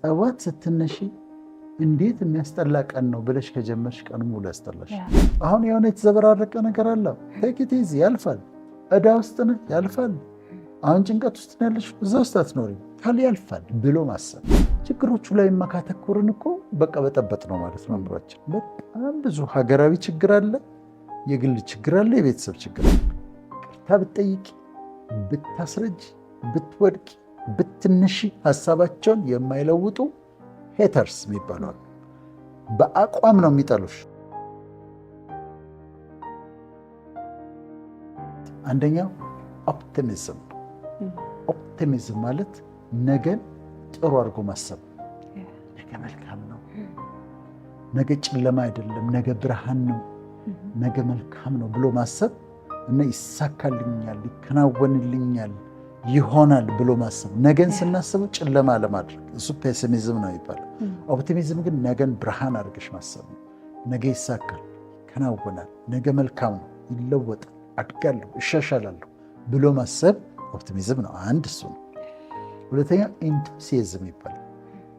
ጠዋት ስትነሺ እንዴት የሚያስጠላ ቀን ነው ብለሽ ከጀመርሽ ቀኑ ሙሉ ያስጠላሽ። አሁን የሆነ የተዘበራረቀ ነገር አለ። ቴክ ኢዚ ያልፋል። እዳ ውስጥ ነህ ያልፋል። አሁን ጭንቀት ውስጥ ያለሽ እዛ ውስጥ አትኖሪም ካል ያልፋል ብሎ ማሰብ። ችግሮቹ ላይ ማካተኮርን እኮ በቃ በጠበጥ ነው ማለት ነው። አምሯችን በጣም ብዙ ሀገራዊ ችግር አለ፣ የግል ችግር አለ፣ የቤተሰብ ችግር አለ። ቅርታ ብትጠይቂ፣ ብታስረጅ፣ ብትወድቂ፣ ብትነሺ ሀሳባቸውን የማይለውጡ ሄተርስ የሚባሉ በአቋም ነው የሚጠሉሽ። አንደኛው ኦፕቲሚዝም። ኦፕቲሚዝም ማለት ነገን ጥሩ አድርጎ ማሰብ። ነገ መልካም ነው፣ ነገ ጨለማ አይደለም፣ ነገ ብርሃን ነው፣ ነገ መልካም ነው ብሎ ማሰብ እና ይሳካልኛል፣ ይከናወንልኛል፣ ይሆናል ብሎ ማሰብ። ነገን ስናስበው ጨለማ ለማድረግ እሱ ፔሲሚዝም ነው ይባላል። ኦፕቲሚዝም ግን ነገን ብርሃን አድርገሽ ማሰብ ነው። ነገ ይሳካል፣ ይከናወናል፣ ነገ መልካም ነው፣ ይለወጣል፣ አድጋለሁ፣ እሻሻላለሁ ብሎ ማሰብ ኦፕቲሚዝም ነው። አንድ እሱ ነው። ሁለተኛ ኢንቱሲያዝም ይባላል።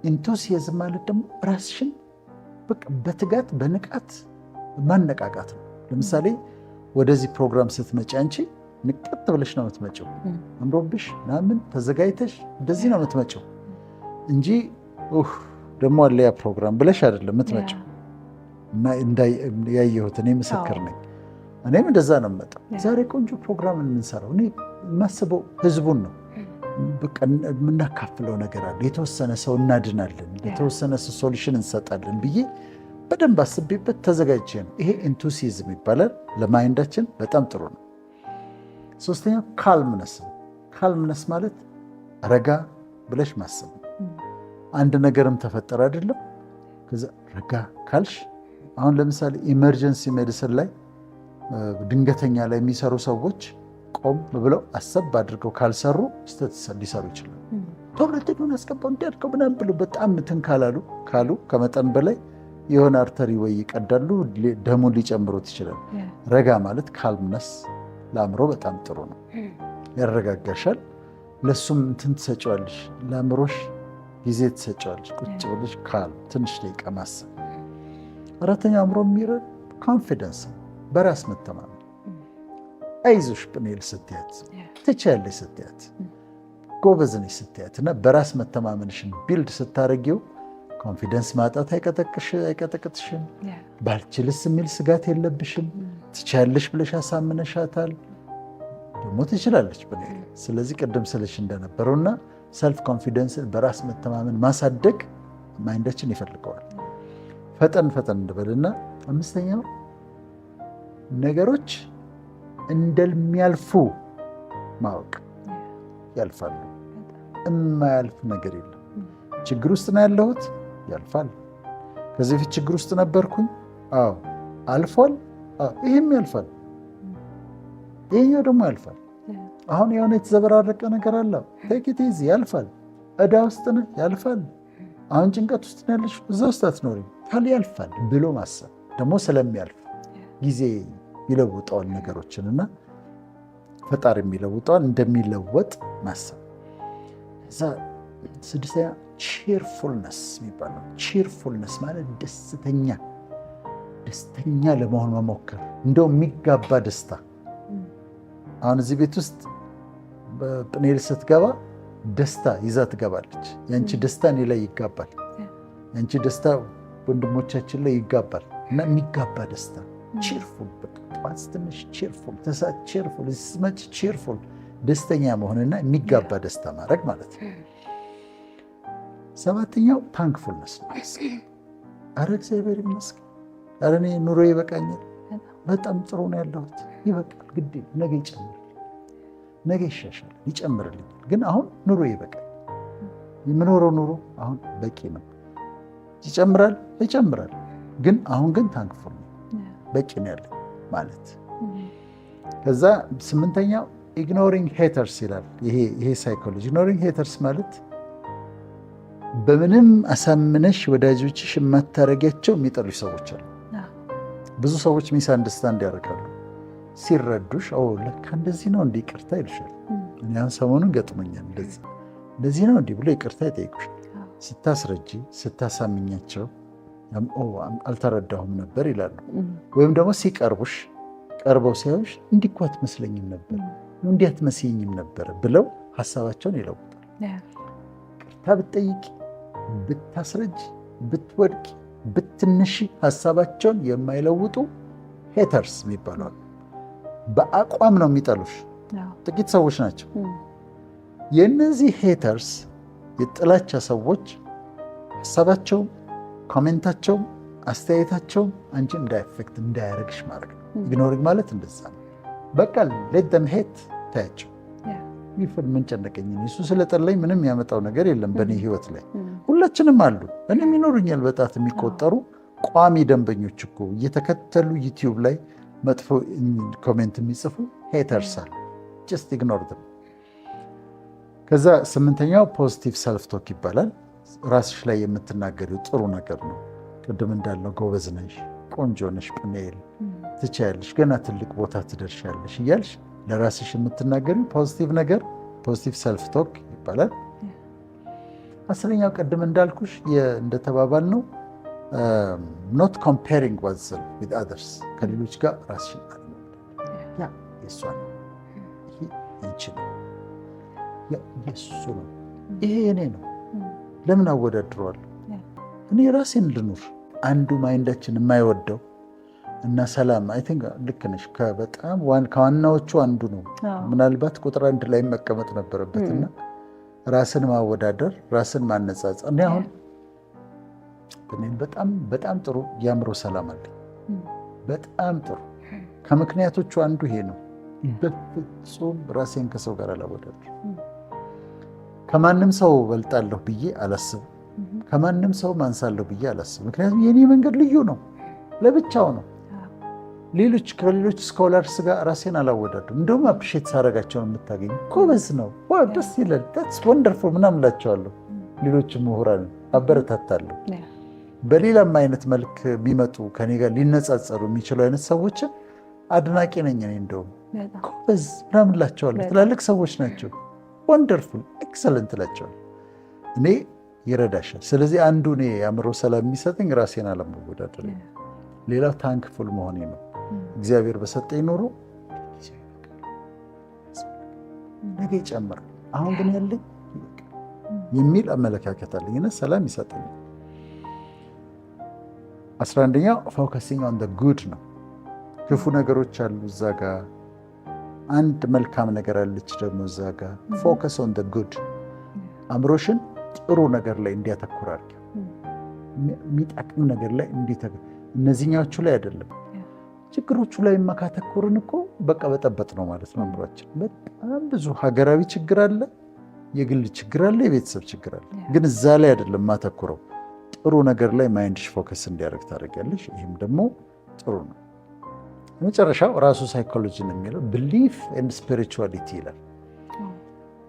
ኢንቱሲያዝም ማለት ደግሞ ራስሽን በትጋት በንቃት ማነቃቃት ነው። ለምሳሌ ወደዚህ ፕሮግራም ስትመጪ አንቺ ንቀጥ ብለሽ ነው የምትመጪው። አምሮብሽ ምናምን ተዘጋጅተሽ እንደዚህ ነው የምትመጪው እንጂ ደግሞ አለ ያ ፕሮግራም ብለሽ አይደለም የምትመጪው። ያየሁት እኔ ምስክር ነኝ። እኔም እንደዛ ነው የምመጣው። ዛሬ ቆንጆ ፕሮግራም የምንሰራው እኔ የማስበው ህዝቡን ነው። የምናካፍለው ነገር አለ። የተወሰነ ሰው እናድናለን፣ የተወሰነ ሰው ሶሉሽን እንሰጣለን ብዬ በደንብ አስቤበት ተዘጋጅቼ ነው። ይሄ ኢንቱሲዝም ይባላል። ለማይንዳችን በጣም ጥሩ ነው። ሶስተኛው ካልምነስ ነው። ካልምነስ ማለት ረጋ ብለሽ ማሰብ ነው። አንድ ነገርም ተፈጠረ አይደለም፣ ከዛ ረጋ ካልሽ አሁን ለምሳሌ ኢመርጀንሲ ሜዲሲን ላይ ድንገተኛ ላይ የሚሰሩ ሰዎች ቆም ብለው አሰብ አድርገው ካልሰሩ ስህተት ሊሰሩ ይችላሉ። ቶሎ አስገባው እንዲያድርገው ምናምን ብሎ በጣም እንትን ካሉ ከመጠን በላይ የሆነ አርተሪ ወይ ይቀዳሉ፣ ደሙን ሊጨምሩት ይችላል። ረጋ ማለት ካልምነስ ለአእምሮ በጣም ጥሩ ነው፣ ያረጋጋሻል። ለሱም እንትን ትሰጪዋለሽ፣ ለአእምሮሽ ጊዜ ትሰጪዋለሽ። ቁጭ ብለሽ ትንሽ ደቂቃ ማሰብ። አራተኛው አእምሮ የሚረድ ኮንፊደንስ፣ በራስ መተማመን። አይዞሽ ጵኔል ስትያት፣ ትችያለሽ ስትያት፣ ጎበዝ ነሽ ስትያት እና በራስ መተማመንሽን ቢልድ ስታደርጊው ኮንፊደንስ ማጣት አይቀጠቅጥሽም። ባልችልስ የሚል ስጋት የለብሽም። ትችያለሽ ብለሽ አሳምነሻታል፣ ደግሞ ትችላለች ጵኔል። ስለዚህ ቅድም ስልሽ እንደነበረውና ሰልፍ ኮንፊደንስ በራስ መተማመን ማሳደግ ማይንዳችን ይፈልገዋል። ፈጠን እንበልና አምስተኛው ነገሮች እንደሚያልፉ ማወቅ። ያልፋሉ፣ የማያልፍ ነገር የለም። ችግር ውስጥ ነው ያለሁት፣ ያልፋል። ከዚህ በፊት ችግር ውስጥ ነበርኩኝ፣ አዎ አልፏል። ይህም ያልፋል፣ ይሄኛው ደግሞ ያልፋል። አሁን የሆነ የተዘበራረቀ ነገር አለ፣ ቴክ ኢት ኢዚ ያልፋል። እዳ ውስጥ ነህ ያልፋል። አሁን ጭንቀት ውስጥ ነው ያለሽ፣ እዛ ውስጥ አትኖሪም ካል ያልፋል ብሎ ማሰብ ደግሞ ስለሚያልፍ ጊዜ ይለውጠዋል ነገሮችንና ፈጣሪ የሚለውጠዋል እንደሚለወጥ ማሰብ። እዛ ስድስተኛ ቺርፉልነስ የሚባለው። ቺርፉልነስ ማለት ደስተኛ ለመሆን መሞከር፣ እንደው የሚጋባ ደስታ። አሁን እዚህ ቤት ውስጥ ጵኔል ስትገባ ደስታ ይዛ ትገባለች። ያንቺ ደስታ እኔ ላይ ይጋባል፣ ያንቺ ደስታ ወንድሞቻችን ላይ ይጋባል እና የሚጋባ ደስታ ቺርፉል። ጠዋት ስትነሽ ቺርፉል፣ ተሳት ቺርፉል፣ ስትመጪ ቺርፉል፣ ደስተኛ መሆንና የሚጋባ ደስታ ማድረግ ማለት ነው። ሰባተኛው ታንክፉልነስ ነው። አረ እግዚአብሔር ይመስገን፣ አረ እኔ ኑሮ ይበቃኛል፣ በጣም ጥሩ ነው ያለሁት፣ ይበቃል፣ ግድ ነገ ይጨምራል፣ ነገ ይሻሻል፣ ይጨምርልኛል፣ ግን አሁን ኑሮ ይበቃል፣ የምኖረው ኑሮ አሁን በቂ ነው። ይጨምራል፣ ግን አሁን ግን ታንክፉል ነው፣ በቂ ነው ያለ ማለት። ከዛ ስምንተኛው ኢግኖሪንግ ሄተርስ ይላል። ይሄ ሳይኮሎጂ ኢግኖሪንግ ሄተርስ ማለት በምንም አሳምነሽ ወዳጆችሽ የማታረጊያቸው የሚጠሉሽ ሰዎች አሉ። ብዙ ሰዎች ሚስ አንደርስታንድ ያደርጋሉ። ሲረዱሽ ለካ እንደዚህ ነው እንዲህ ይቅርታ ይልሻል። እኔ አሁን ሰሞኑን ገጥሞኛል። እንደዚህ ነው እንዲህ ብሎ ይቅርታ ይጠይቁሻል። ስታስረጂ ስታሳምኛቸው አልተረዳሁም ነበር ይላሉ። ወይም ደግሞ ሲቀርቡሽ ቀርበው ሲያዩሽ እንዲህ እኮ አትመስለኝም ነበር እንዲህ አትመስይኝም ነበር ብለው ሀሳባቸውን ይለውጣል። ቅርታ ብትጠይቂ፣ ብታስረጂ፣ ብትወድቂ፣ ብትነሺ ሀሳባቸውን የማይለውጡ ሄተርስ የሚባሉ በአቋም ነው የሚጠሉሽ ጥቂት ሰዎች ናቸው። የእነዚህ ሄተርስ የጥላቻ ሰዎች ሀሳባቸው፣ ኮሜንታቸው፣ አስተያየታቸው አንቺ እንዳይፌክት እንዳያረግሽ ማድረግ ነው። ኢግኖሪንግ ማለት እንደዛ ነው። በቃ ሌት ደም ሄት ታያቸው። ምን ጨነቀኝ፣ እሱ ስለጠላኝ ምንም ያመጣው ነገር የለም በእኔ ህይወት ላይ። ሁላችንም አሉ፣ እኔም ይኖሩኛል በጣት የሚቆጠሩ ቋሚ ደንበኞች እኮ እየተከተሉ ዩቲዩብ ላይ መጥፎ ኮሜንት የሚጽፉ ሄተርስ አሉ። ጀስት ኢግኖር ደም። ከዛ 8ኛው ፖዚቲቭ ሰልፍ ቶክ ይባላል። ራስሽ ላይ የምትናገሪው ጥሩ ነገር ነው። ቅድም እንዳልነው ጎበዝ ነሽ፣ ቆንጆ ነሽ፣ ጵኔል ትችያለሽ፣ ገና ትልቅ ቦታ ትደርሻለሽ እያልሽ ለራስሽ የምትናገሪው ፖዚቲቭ ነገር ፖዚቲቭ ሰልፍ ቶክ ይባላል። 10ኛው ቅድም እንዳልኩሽ እንደተባባል ነው ኖት ኮምፔሪንግ ዋትሰልፍ ዊዝ አዘርስ፣ ከሌሎች ጋር ራስሽን ያ የእሷ ነው፣ ይሄ የእንቺ ነው፣ የእሱ ነው፣ ይሄ የኔ ነው፣ ለምን አወዳድረዋለሁ? እኔ ራሴን ልኑር። አንዱ ማይንዳችን የማይወደው እና ሰላም አይ ቲንክ ልክ ነሽ፣ በጣም ከዋናዎቹ አንዱ ነው። ምናልባት ቁጥር 1 ላይ መቀመጥ ነበረበት እና ራስን ማወዳደር፣ ራስን ማነጻጸር። እኔ አሁን በጣም ጥሩ የአእምሮ ሰላም አለኝ። በጣም ጥሩ ከምክንያቶቹ አንዱ ይሄ ነው። በፍጹም ራሴን ከሰው ጋር አላወዳድር። ከማንም ሰው በልጣለሁ ብዬ አላስብም። ከማንም ሰው ማንሳለሁ ብዬ አላስብም። ምክንያቱም የኔ መንገድ ልዩ ነው፣ ለብቻው ነው። ከሌሎች ስኮላርስ ጋር ራሴን አላወዳድም። እንደውም አፕሪሼት ሳረጋቸውን የምታገኝ ጎበዝ ነው፣ ደስ ይላል፣ ስ ወንደርፉል ምናምን እላቸዋለሁ። ሌሎች ምሁራን አበረታታለሁ። በሌላም አይነት መልክ የሚመጡ ከኔ ጋር ሊነጻጸሩ የሚችሉ አይነት ሰዎችን አድናቂ ነኝ። እኔ እንደውም ጎበዝ ምናምን እላቸዋለሁ። ትላልቅ ሰዎች ናቸው። ወንደርፉል ኤክሰለንት እላቸዋለሁ። እኔ ይረዳሻል። ስለዚህ አንዱ እኔ የአእምሮ ሰላም የሚሰጠኝ ራሴን አለመወዳደር፣ ሌላው ታንክፉል መሆኔ ነው። እግዚአብሔር በሰጠኝ ኖሮ ነገ ይጨምራል፣ አሁን ግን ያለኝ የሚል አመለካከት አለኝ እና ሰላም ይሰጠኛል። 11ኛው ፎከሲንግ ኦን ጉድ ነው። ክፉ ነገሮች አሉ እዛ ጋ፣ አንድ መልካም ነገር አለች ደግሞ እዛ ጋ። ፎከስ ኦን ጉድ፣ አእምሮሽን ጥሩ ነገር ላይ እንዲያተኩር አድርጊ። የሚጠቅም ነገር ላይ እነዚህኛዎቹ ላይ አይደለም። ችግሮቹ ላይ ካተኮርን እኮ በቃ በጠበጥ ነው ማለት ነው። አእምሯችን በጣም ብዙ ሀገራዊ ችግር አለ፣ የግል ችግር አለ፣ የቤተሰብ ችግር አለ። ግን እዛ ላይ አይደለም ማተኩረው። ጥሩ ነገር ላይ ማይንድሽ ፎከስ እንዲያደርግ ታደርጊያለሽ። ይህም ደግሞ ጥሩ ነው። የመጨረሻው ራሱ ሳይኮሎጂ ነው የሚለው ብሊፍ ኤንድ ስፒሪቹዋሊቲ ይላል።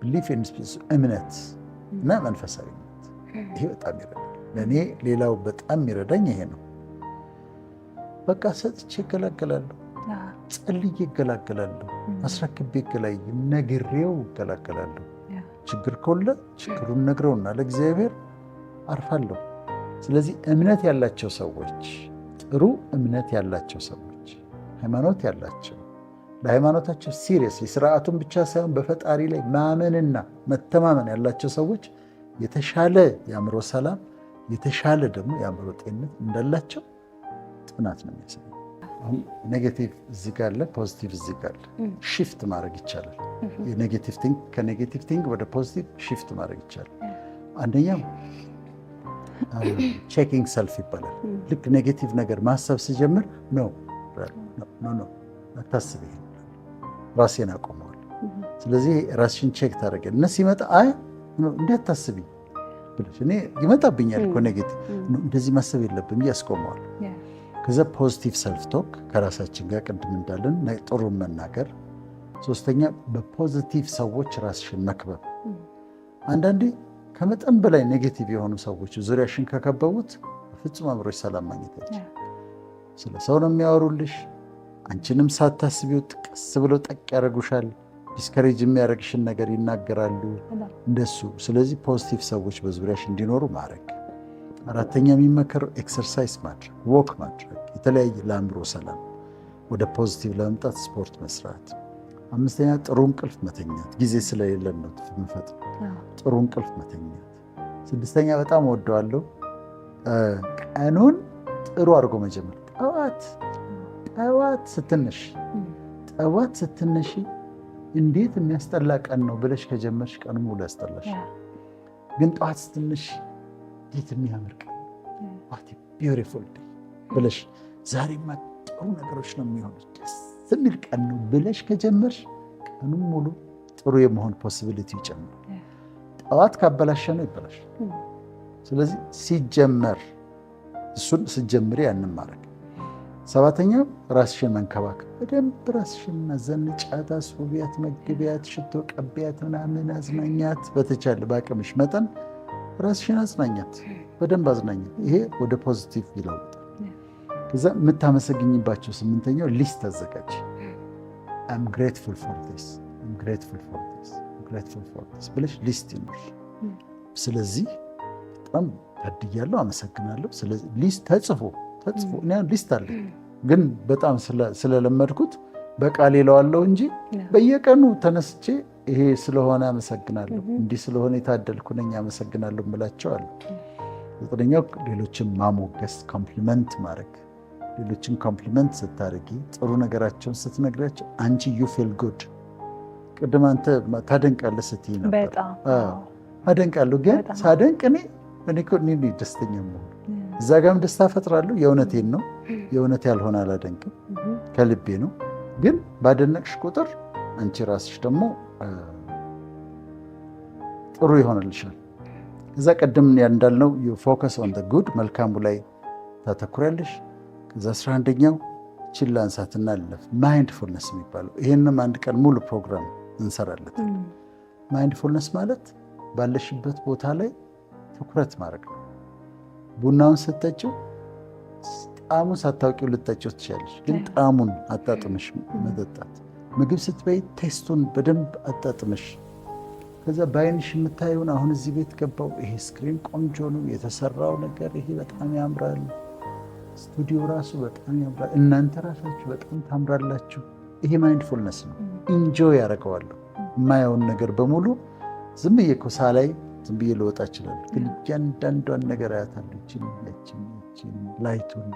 ብሊፍ ኤንድ እምነት እና መንፈሳዊነት። ይሄ በጣም ይረዳል ለእኔ። ሌላው በጣም የሚረዳኝ ይሄ ነው። በቃ ሰጥቼ እገላገላለሁ፣ ጸልዬ እገላገላለሁ፣ አስረክቤ ነግሬው እገላገላለሁ። ችግር ከሆነ ችግሩን ነግረውና ለእግዚአብሔር አርፋለሁ። ስለዚህ እምነት ያላቸው ሰዎች፣ ጥሩ እምነት ያላቸው ሰዎች፣ ሃይማኖት ያላቸው፣ ለሃይማኖታቸው ሲሪየስ ስርዓቱን ብቻ ሳይሆን በፈጣሪ ላይ ማመንና መተማመን ያላቸው ሰዎች የተሻለ የአእምሮ ሰላም፣ የተሻለ ደግሞ የአእምሮ ጤንነት እንዳላቸው ጥናት ነው የሚያሳየው። አሁን ኔጌቲቭ እዚህ ጋር አለ፣ ፖዚቲቭ እዚህ ጋር አለ። ሽፍት ማድረግ ይቻላል። ከኔጌቲቭ ቲንግ ወደ ፖዚቲቭ ሽፍት ማድረግ ይቻላል። አንደኛው ቼኪንግ ሰልፍ ይባላል። ልክ ኔጌቲቭ ነገር ማሰብ ስጀምር ኖ አታስብ፣ ራሴን አቆመዋል። ስለዚህ ራስሽን ቼክ ታደርጊያለሽ እና ሲመጣ አይ እንዴት ታስቢ ብለሽ እኔ ይመጣብኛል እኮ ኔጌቲቭ፣ እንደዚህ ማሰብ የለብኝ ያስቆመዋል። ከዛ ፖዚቲቭ ሰልፍ ቶክ ከራሳችን ጋር ቅድም እንዳለን ጥሩ መናገር። 3ኛ በፖዚቲቭ ሰዎች ራስሽን መክበብ። አንዳንዴ ከመጠን በላይ ኔጌቲቭ የሆኑ ሰዎች ዙሪያሽን ከከበቡት ፍጹም አእምሮሽ ሰላም ማግኘት አይችልም። ስለ ሰው ነው የሚያወሩልሽ፣ አንቺንም ሳታስቢው ጥቀስ ብለው ጠቅ ያደርጉሻል። ዲስከሬጅ የሚያደርግሽን ነገር ይናገራሉ እንደሱ። ስለዚህ ፖዚቲቭ ሰዎች በዙሪያሽ እንዲኖሩ ማድረግ። አራተኛ የሚመከረው ኤክሰርሳይዝ ማድረግ፣ ወክ ማድረግ፣ የተለያየ ለአእምሮ ሰላም ወደ ፖዚቲቭ ለመምጣት ስፖርት መስራት። አምስተኛ ጥሩ እንቅልፍ መተኛት፣ ጊዜ ስለሌለን ነው የምንፈጥረው። ጥሩ እንቅልፍ መተኛት። ስድስተኛ በጣም ወደዋለሁ ቀኑን ጥሩ አድርጎ መጀመር። ጠዋት ስትነሺ እንዴት የሚያስጠላ ቀን ነው ብለሽ ከጀመርሽ ቀኑ ሙሉ ያስጠላሽ። ግን ጠዋት ስትነሺ እንዴት የሚያምር ቀን ቢዩቲፉል ብለሽ ዛሬማ ጥሩ ነገሮች ነው የሚሆኑት ደስ የሚል ቀን ነው ብለሽ ከጀመርሽ ቀኑን ሙሉ ጥሩ የመሆን ፖሲቢሊቲ ይጨምራል። ጠዋት ካበላሸ ነው ይበላሽ። ስለዚህ ሲጀመር እሱን ስጀምሪ ያንን ማድረግ። ሰባተኛው ራስሽን መንከባከብ። በደንብ ራስሽን ዘንጫት፣ አስውቢያት፣ መግቢያት፣ ሽቶ ቀቢያት፣ ምናምን አዝናኛት። በተቻለ በአቅምሽ መጠን ራስሽን አዝናኛት፣ በደንብ አዝናኛት። ይሄ ወደ ፖዚቲቭ ይለውጣል። ከዛ የምታመሰግኝባቸው ስምንተኛው ሊስት አዘጋጅ። I'm grateful for this ብለሽ ሊስት ይኖር። ስለዚህ በጣም ታድያለሁ፣ አመሰግናለሁ። ስለዚህ ሊስት ተጽፎ እኔ ሊስት አለ ግን በጣም ስለለመድኩት በቃል ይለዋለሁ እንጂ በየቀኑ ተነስቼ ይሄ ስለሆነ አመሰግናለሁ፣ እንዲህ ስለሆነ የታደልኩ ነኝ አመሰግናለሁ እምላቸው አለ። ዘጠነኛው ሌሎችን ማሞገስ፣ ኮምፕሊመንት ማድረግ። ሌሎችን ኮምፕሊመንት ስታደርጊ ጥሩ ነገራቸውን ስትነግሪያቸው አንቺ ዩ ፊል ጉድ። ቅድም አንተ ታደንቃለህ ስትይ ነበር። አደንቃለሁ ግን ሳደንቅ እኔ ደስተኛ መሆን እዛ ጋም ደስታ ፈጥራለሁ። የእውነቴን ነው፣ የእውነት ያልሆነ አላደንቅም፣ ከልቤ ነው። ግን ባደነቅሽ ቁጥር አንቺ ራስሽ ደግሞ ጥሩ ይሆንልሻል። እዛ ቀደም እንዳልነው ፎከስ ኦን ዘ ጉድ፣ መልካሙ ላይ ታተኩሪያለሽ። ከዛ 11ኛው ችላ አንሳትና አለፍ፣ ማይንድፉልነስ የሚባለው ይሄንም አንድ ቀን ሙሉ ፕሮግራም እንሰራለን። ማይንድፉልነስ ማለት ባለሽበት ቦታ ላይ ትኩረት ማድረግ ነው። ቡናውን ስትጠጪው ጣዕሙን ሳታውቂው ልጠጪው ትችላለሽ፣ ግን ጣዕሙን አጣጥመሽ መጠጣት። ምግብ ስትበይ ቴስቱን በደንብ አጣጥመሽ፣ ከዛ በአይንሽ የምታየውን አሁን እዚህ ቤት ገባው፣ ይሄ ስክሪን ቆንጆ ነው፣ የተሰራው ነገር ይሄ በጣም ያምራል፣ ስቱዲዮ ራሱ በጣም ያምራል፣ እናንተ ራሳችሁ በጣም ታምራላችሁ። ይሄ ማይንድፉልነስ ነው። ኢንጆይ ያደርገዋለሁ። የማየውን ነገር በሙሉ ዝም ብዬ እኮ ሳላይ ዝም ብዬ ልወጣ እችላለሁ፣ ግን እያንዳንዷን ነገር አያታለሁ። ይችን ላይቱን።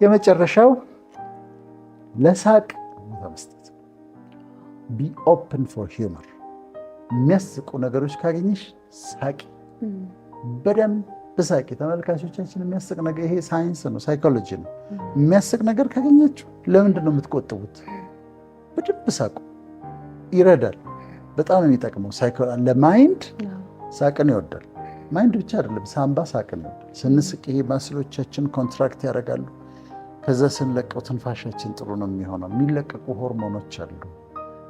የመጨረሻው ለሳቅ ቦታ መስጠት። ቢ ኦፕን ፎር ሂውመር። የሚያስቁ ነገሮች ካገኘሽ ሳቂ፣ በደንብ ሳቂ። ተመልካቾቻችን የሚያስቅ ነገር ይሄ ሳይንስ ነው፣ ሳይኮሎጂ ነው። የሚያስቅ ነገር ካገኛችሁ ለምንድን ነው የምትቆጥቡት? በደንብ ሳቁ፣ ይረዳል። በጣም የሚጠቅመው ለማይንድ ሳቅን ይወዳል። ማይንድ ብቻ አይደለም፣ ሳምባ ሳቅን ይወዳል። ስንስቅ ይሄ ማስሎቻችን ኮንትራክት ያደርጋሉ። ከዛ ስንለቀው ትንፋሻችን ጥሩ ነው የሚሆነው። የሚለቀቁ ሆርሞኖች አሉ።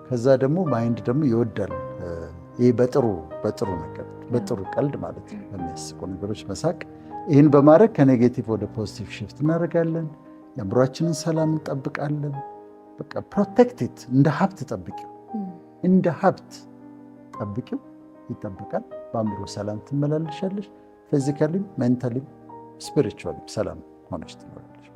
ከዛ ደግሞ ማይንድ ደግሞ ይወዳል። ይህ በጥሩ ነገር በጥሩ ቀልድ ማለት ነው፣ በሚያስቁ ነገሮች መሳቅ። ይህን በማድረግ ከኔጌቲቭ ወደ ፖዚቲቭ ሽፍት እናደርጋለን። የአእምሯችንን ሰላም እንጠብቃለን። በቃ ፕሮቴክቲቭ፣ እንደ ሀብት ጠብቂው፣ እንደ ሀብት ጠብቂው፣ ይጠበቃል። በአእምሮ ሰላም ትመላለሻለሽ። ፊዚካሊም፣ ሜንታሊም፣ ስፒሪቹዋሊም ሰላም ሆነች ትኖራለች።